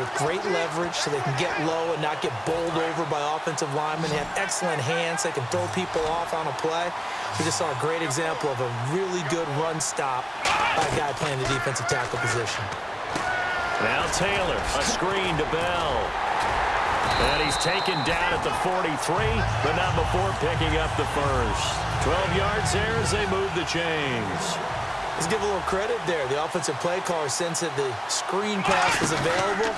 with great leverage so they can get low and not get bowled over by offensive linemen. They have excellent hands. They can throw people off on a play. We just saw a great example of a really good run stop by a guy playing the defensive tackle position. Now Taylor, a screen to Bell. And he's taken down at the 43, but not before picking up the first. 12 yards there as they move the chains. Let's give a little credit there. The offensive play caller sensed that the screen pass was available.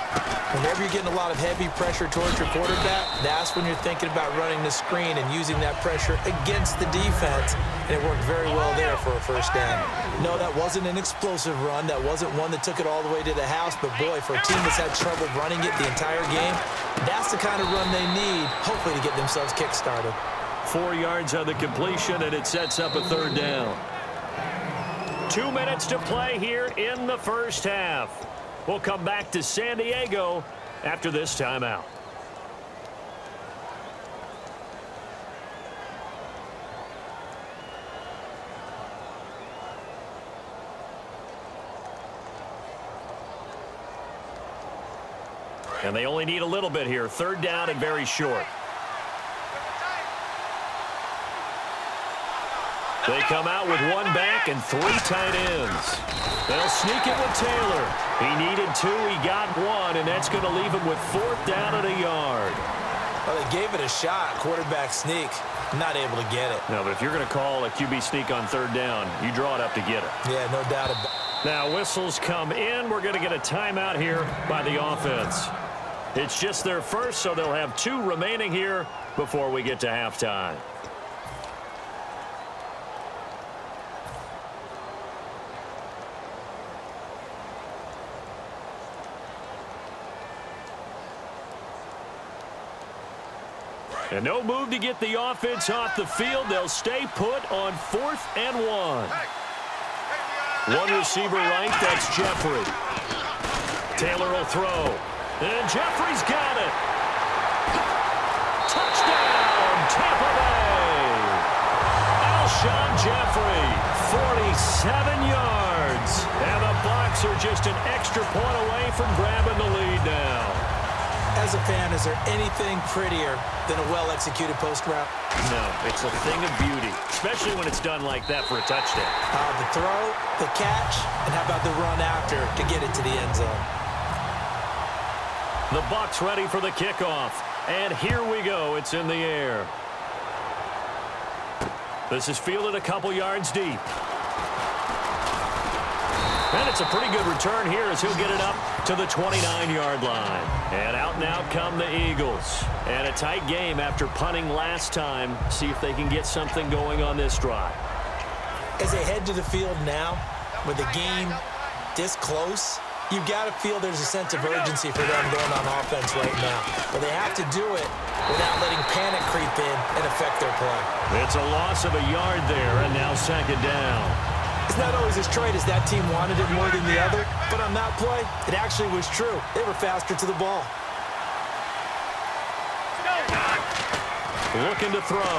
Whenever you're getting a lot of heavy pressure towards your quarterback, that's when you're thinking about running the screen and using that pressure against the defense. And it worked very well there for a first down. No, that wasn't an explosive run. That wasn't one that took it all the way to the house. But, boy, for a team that's had trouble running it the entire game, that's the kind of run they need, hopefully, to get themselves kick-started. 4 yards on the completion, and it sets up a third down. 2 minutes to play here in the first half. We'll come back to San Diego after this timeout. And they only need a little bit here. Third down and very short. They come out with one back and 3 tight ends. They'll sneak it with Taylor. He needed 2, he got 1, and that's going to leave him with 4th down and a yard. Well, they gave it a shot, quarterback sneak. Not able to get it. No, but if you're going to call a QB sneak on third down, you draw it up to get it. Yeah, no doubt about it. Now whistles come in. We're going to get a timeout here by the offense. It's just their first, so they'll have 2 remaining here before we get to halftime. And no move to get the offense off the field. They'll stay put on 4th and 1. One receiver right, that's Jeffrey. Taylor will throw. And Jeffrey's got it. Touchdown, Tampa Bay. Alshon Jeffrey, 47 yards. And the Bucs are just an extra point away from grabbing the lead now. As a fan, is there anything prettier than a well-executed post route? No, it's a thing of beauty, especially when it's done like that for a touchdown. The throw, the catch, and how about the run after to get it to the end zone? The Bucs ready for the kickoff, and here we go. It's in the air. This is fielded a couple yards deep. And it's a pretty good return here as he'll get it up to the 29-yard line. And out now come the Eagles. And a tight game after punting last time. See if they can get something going on this drive. As they head to the field now, with the game this close, you've got to feel there's a sense of urgency for them going on offense right now. But they have to do it without letting panic creep in and affect their play. It's a loss of a yard there, and now second down. It's not always as straight as that team wanted it more than the other, but on that play, it actually was true. They were faster to the ball. Looking to throw.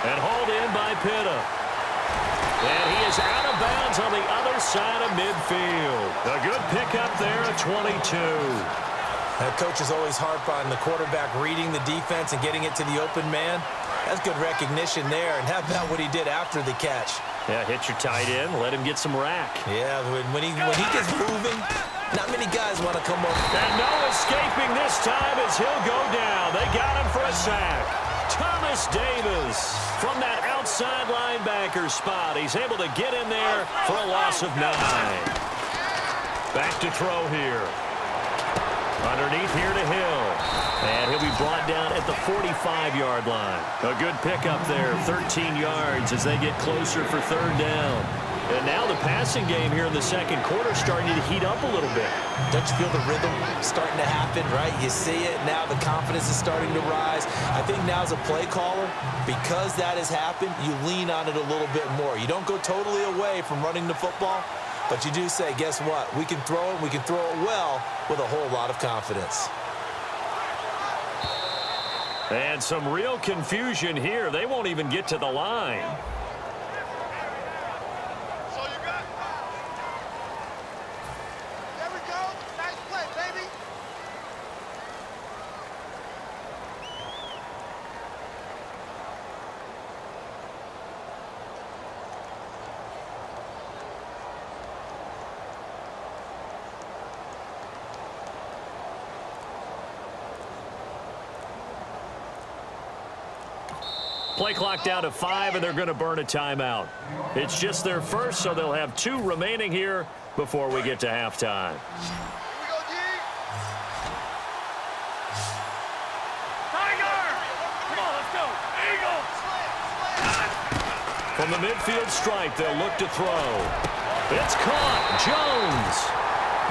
And hauled in by Pitta. And he is out of bounds on the other side of midfield. A good pickup there at 22. That coach is always harp on the quarterback reading the defense and getting it to the open man. That's good recognition there. And how about what he did after the catch? Yeah, hit your tight end, let him get some rack. Yeah, when he gets moving, not many guys want to come over. And no escaping this time as he'll go down. They got him for a sack. Thomas Davis from that outside linebacker spot. He's able to get in there for a loss of 9. Back to throw here. Underneath here to Hill. And he'll be brought down at the 45-yard line. A good pickup there, 13 yards as they get closer for third down. And now the passing game here in the second quarter starting to heat up a little bit. Don't you feel the rhythm starting to happen, right? You see it now, the confidence is starting to rise. I think now as a play caller, because that has happened, you lean on it a little bit more. You don't go totally away from running the football, but you do say, guess what? We can throw it, we can throw it well with a whole lot of confidence. And some real confusion here. They won't even get to the line. So you got. There we go. Play clock down to 5, and they're going to burn a timeout. It's just their first, so they'll have 2 remaining here before we get to halftime. From the midfield stripe, they'll look to throw. It's caught. Jones.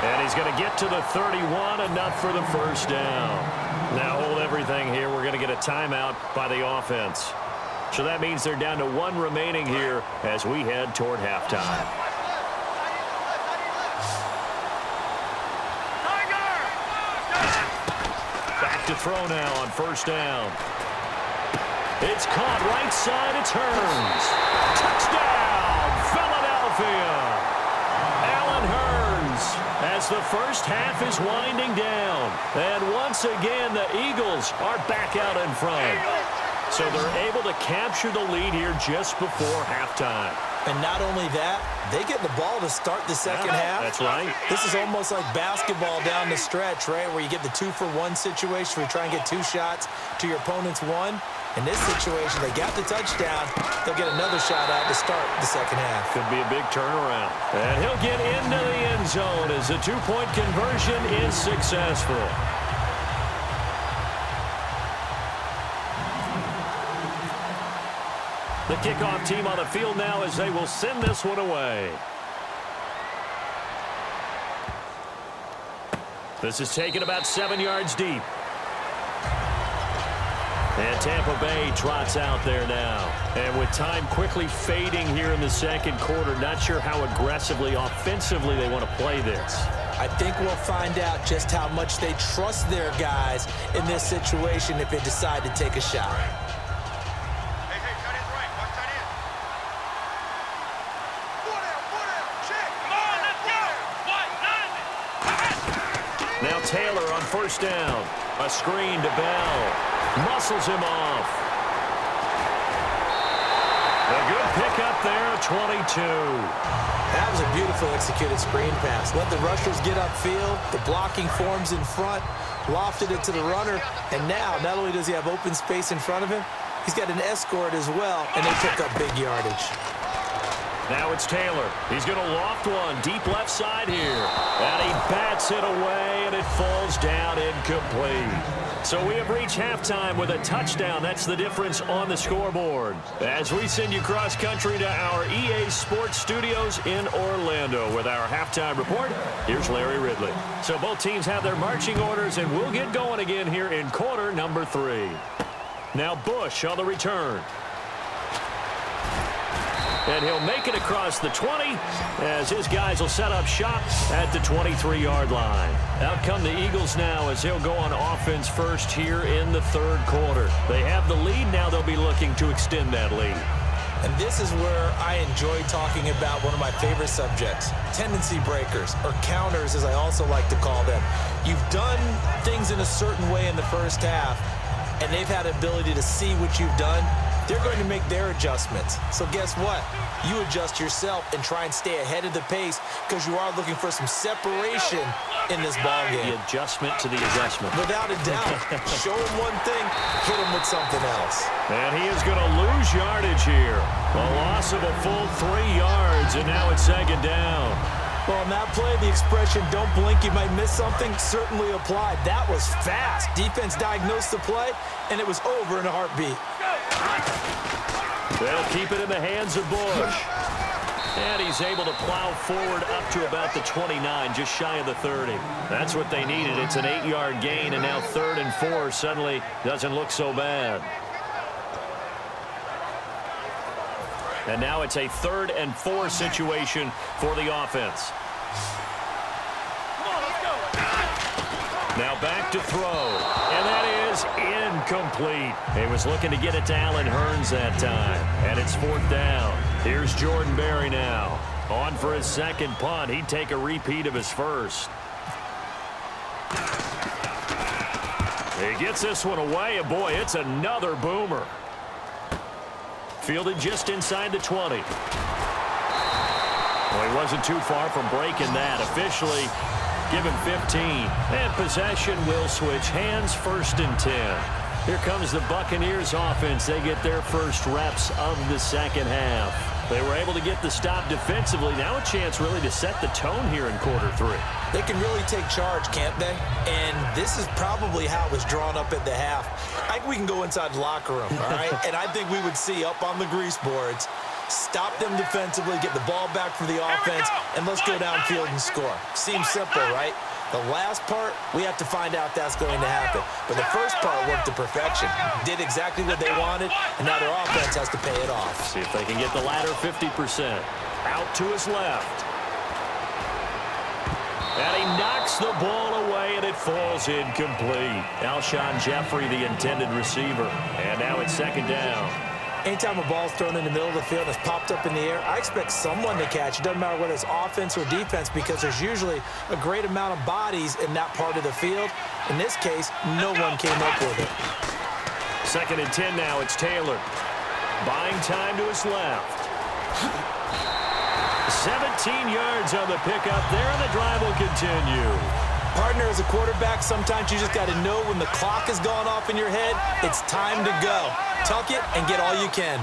And he's going to get to the 31, enough for the first down. Now hold everything here. We're going to get a timeout by the offense. So that means they're down to 1 remaining here as we head toward halftime. Back to throw now on first down. It's caught right side. It turns. Touchdown, Philadelphia. Allen Hurns as the first half is winding down. And once again, the Eagles are back out in front. So they're able to capture the lead here just before halftime. And not only that, they get the ball to start the second half. That's right. This is almost like basketball down the stretch, right, where you get the 2-for-1 situation where you try and get 2 shots to your opponent's 1. In this situation, they got the touchdown. They'll get another shot out to start the second half. Could be a big turnaround. And he'll get into the end zone as the 2-point conversion is successful. The kickoff team on the field now as they will send this one away. This is taken about 7 yards deep. And Tampa Bay trots out there now. And with time quickly fading here in the second quarter, not sure how aggressively, offensively they want to play this. I think we'll find out just how much they trust their guys in this situation if they decide to take a shot. Now Taylor on first down. A screen to Bell. Muscles him off. A good pickup there, 22. That was a beautiful executed screen pass. Let the rushers get upfield. The blocking forms in front. Lofted it to the runner. And now, not only does he have open space in front of him, he's got an escort as well, and they pick up big yardage. Now it's Taylor. He's going to loft one deep left side here. And he bats it away, and it falls down incomplete. So we have reached halftime with a touchdown. That's the difference on the scoreboard. As we send you cross-country to our EA Sports Studios in Orlando with our halftime report, here's Larry Ridley. So both teams have their marching orders, and we'll get going again here in quarter number 3. Now Bush on the return. And he'll make it across the 20 as his guys will set up shop at the 23-yard line. Out come the Eagles now as they'll go on offense first here in the third quarter. They have the lead. Now they'll be looking to extend that lead. And this is where I enjoy talking about one of my favorite subjects, tendency breakers, or counters as I also like to call them. You've done things in a certain way in the first half, and they've had the ability to see what you've done. They're going to make their adjustments. So guess what? You adjust yourself and try and stay ahead of the pace because you are looking for some separation in this ballgame. The adjustment to the adjustment. Without a doubt. Show him one thing, hit him with something else. And he is going to lose yardage here. A loss of a full 3 yards, and now it's second down. Well, on that play, the expression, don't blink, you might miss something, certainly applied. That was fast. Defense diagnosed the play, and it was over in a heartbeat. They'll keep it in the hands of Bush. And he's able to plow forward up to about the 29, just shy of the 30. That's what they needed. It's an 8-yard gain, and now 3rd and 4 suddenly doesn't look so bad. And now it's a 3rd and 4 situation for the offense. Now back to throw. And that is incomplete. He was looking to get it to Allen Hurns that time. And it's 4th down. Here's Jordan Berry now. On for his second punt. He'd take a repeat of his first. He gets this one away, and boy, it's another boomer. Fielded just inside the 20. Well, he wasn't too far from breaking that. Officially, give him 15. And possession will switch hands, 1st and 10. Here comes the Buccaneers offense. They get their first reps of the second half. They were able to get the stop defensively. Now a chance really to set the tone here in quarter 3. They can really take charge, can't they? And this is probably how it was drawn up at the half. I think we can go inside the locker room, all right? And I think we would see up on the grease boards, stop them defensively, get the ball back for the offense, and let's go downfield and score. Seems simple, right? The last part, we have to find out that's going to happen. But the first part worked to perfection. Did exactly what they wanted, and now their offense has to pay it off. See if they can get the latter 50%. Out to his left. And he knocks the ball away, and it falls incomplete. Alshon Jeffrey, the intended receiver. And now it's second down. Anytime a ball's thrown in the middle of the field and it's popped up in the air, I expect someone to catch. It doesn't matter whether it's offense or defense because there's usually a great amount of bodies in that part of the field. In this case, no one came up with it. 2nd and 10 now. It's Taylor. Buying time to his left. 17 yards on the pickup there, and the drive will continue. Partner, as a quarterback, sometimes you just got to know when the clock has gone off in your head, it's time to go. Tuck it and get all you can.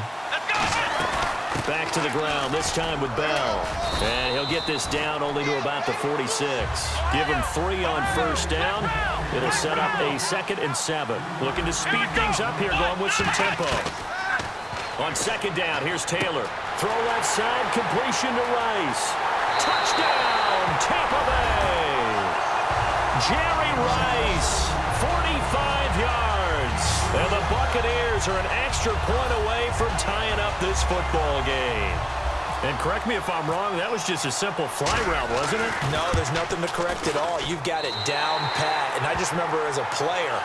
Back to the ground, this time with Bell. And he'll get this down only to about the 46. Give him 3 on first down. It'll set up a 2nd and 7. Looking to speed things up here, going with some tempo. On 2nd down, here's Taylor. Throw left side, completion to Rice. Touchdown, Tampa Bay. Jerry Rice, 45 yards. And the Buccaneers are an extra point away from tying up this football game. And correct me if I'm wrong, that was just a simple fly route, wasn't it? No, there's nothing to correct at all. You've got it down pat. And I just remember as a player,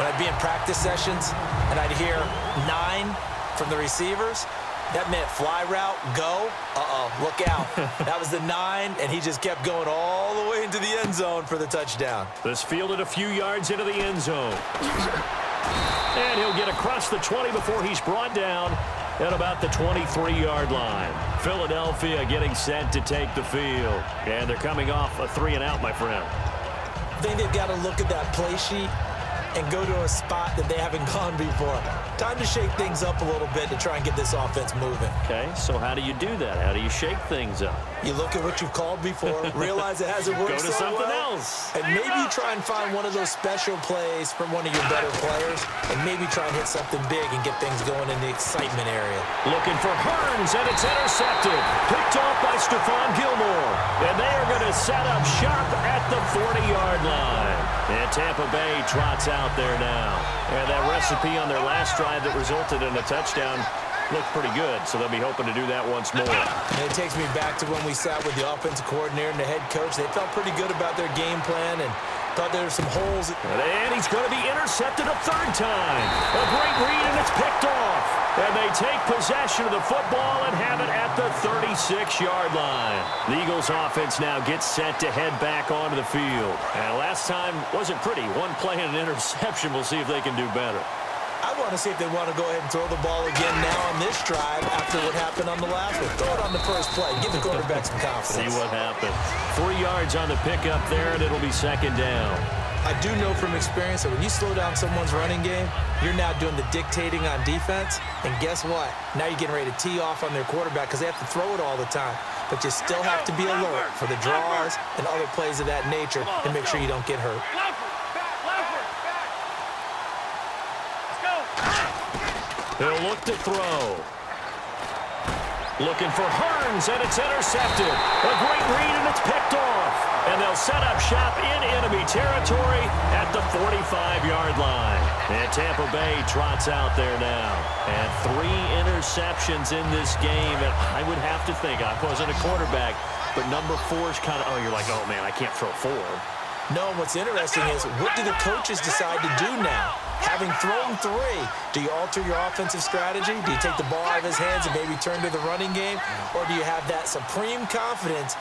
when I'd be in practice sessions and I'd hear 9 from the receivers, that meant fly route, go, look out. That was the 9, and he just kept going all the way into the end zone for the touchdown. This fielded a few yards into the end zone. And he'll get across the 20 before he's brought down at about the 23-yard line. Philadelphia getting set to take the field. And they're coming off a 3-and-out, my friend. I think they've got to look at that play sheet and go to a spot that they haven't gone before. Time to shake things up a little bit to try and get this offense moving. Okay, so how do you do that? How do you shake things up? You look at what you've called before, realize it hasn't worked so well. Go to something else. And maybe you try and find one of those special plays from one of your better players, and maybe try and hit something big and get things going in the excitement area. Looking for Hearns, and it's intercepted. Picked off by Stephon Gilmore. And they are going to set up shop at the 40-yard line. And Tampa Bay trots out there now. And that recipe on their last drive that resulted in a touchdown looked pretty good, so they'll be hoping to do that once more. And it takes me back to when we sat with the offensive coordinator and the head coach. They felt pretty good about their game plan and thought there were some holes. And he's going to be intercepted a 3rd time. A great read, and it's picked off. And they take possession of the football and have it at the 36-yard line. The Eagles offense now gets set to head back onto the field. And last time wasn't pretty. One play and an interception. We'll see if they can do better. I want to see if they want to go ahead and throw the ball again now on this drive after what happened on the last one. Throw it on the first play. Give the quarterback some confidence. See what happens. 3 yards on the pickup there, and it'll be 2nd down. I do know from experience that when you slow down someone's running game, you're now doing the dictating on defense. And guess what? Now you're getting ready to tee off on their quarterback because they have to throw it all the time. But you still have to be alert for the draws and other plays of that nature and make sure you don't get hurt. He'll look to throw. Looking for Hearns, and it's intercepted. A great read, and it's picked off. And they'll set up shop in enemy territory at the 45-yard line. And Tampa Bay trots out there now. And 3 interceptions in this game. And I would have to think, I wasn't a quarterback, but number 4 is kind of, oh, you're like, oh, man, I can't throw 4. No, what's interesting is what do the coaches decide to do now? Having thrown 3, do you alter your offensive strategy? Do you take the ball out of his hands and maybe turn to the running game? Or do you have that supreme confidence